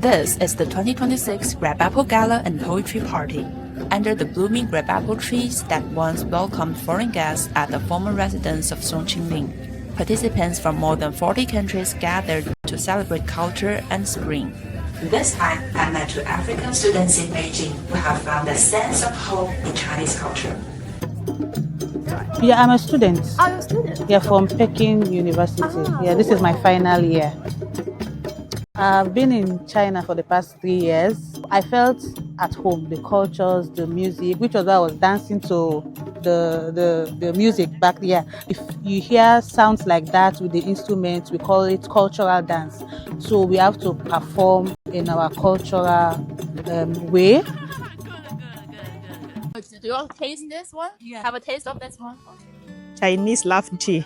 This is the 2026 Crabapple Gala and Poetry Party. Under the blooming crabapple trees that once welcomed foreign guests at the former residence of Songqingling, participants from more than 40 countries gathered to celebrate culture and spring. This time, I met two African students in Beijing who have found a sense of hope in Chinese culture. Yeah, I'm a student. Oh, you're a student? Yeah, from Peking University. Yeah, this is my final year. I've been in China for the past 3 years. I felt at home, the cultures, the music, which was why I was dancing to the music back there. If you hear sounds like that with the instruments, we call it cultural dance. So we have to perform in our cultural way. Do you all taste this one? Yeah. Have a taste of this one? Chinese love tea.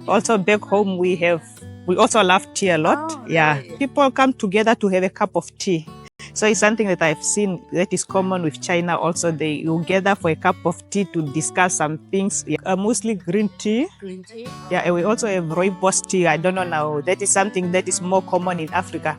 Also back home we also love tea a lot. Oh, yeah. really? People come together to have a cup of tea. So it's something that I've seen that is common with China also. They will gather for a cup of tea to discuss some things. Yeah. Mostly green tea. Green tea? Yeah, and we also have rooibos tea. I don't know now. That is something that is more common in Africa.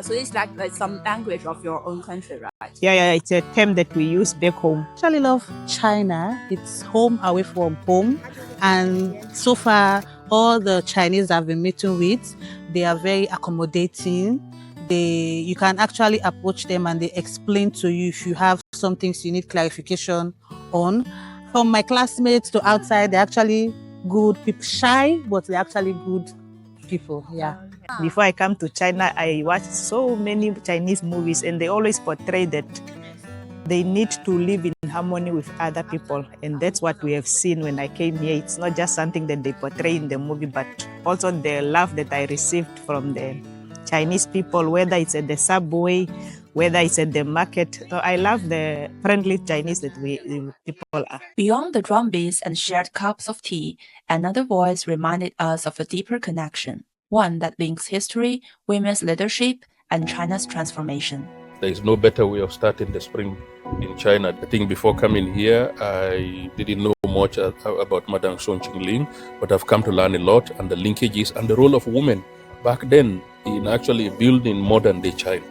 So it's like some language of your own country, right? Yeah, it's a term that we use back home. I actually love China. It's home away from home. And so far, all the Chinese I've been meeting with, they are very accommodating. You can actually approach them and they explain to you if you have some things you need clarification on. From my classmates to outside, they're actually good people. Shy, but they're actually good people. Yeah. Before I come to China, I watched so many Chinese movies and they always portray that they need to live in harmony with other people. And that's what we have seen when I came here. It's not just something that they portray in the movie, but also the love that I received from the Chinese people, whether it's at the subway, whether it's at the market. So I love the friendly Chinese that people are. Beyond the drumbeats and shared cups of tea, another voice reminded us of a deeper connection, one that links history, women's leadership, and China's transformation. There is no better way of starting the spring in China. I think before coming here, I didn't know much about Madame Songqingling, but I've come to learn a lot and the linkages and the role of women back then in actually building modern-day China.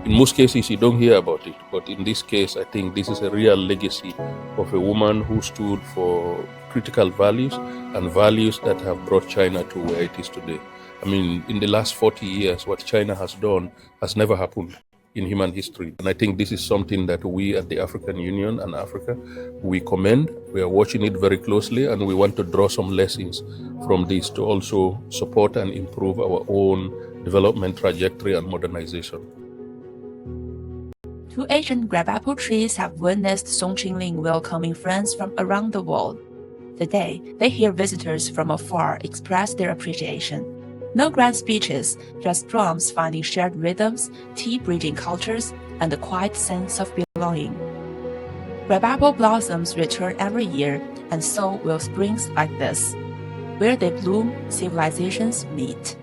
In most cases, you don't hear about it, but in this case, I think this is a real legacy of a woman who stood for critical values and values that have brought China to where it is today. I mean, in the last 40 years, what China has done has never happened in human history. And I think this is something that we at the African Union and Africa, we commend. We are watching it very closely and we want to draw some lessons from this to also support and improve our own development trajectory and modernization. Two Asian crabapple trees have witnessed Songqingling welcoming friends from around the world. Today, they hear visitors from afar express their appreciation. No grand speeches, just drums finding shared rhythms, tea bridging cultures, and a quiet sense of belonging. Crabapple blossoms return every year, and so will springs like this. Where they bloom, civilizations meet.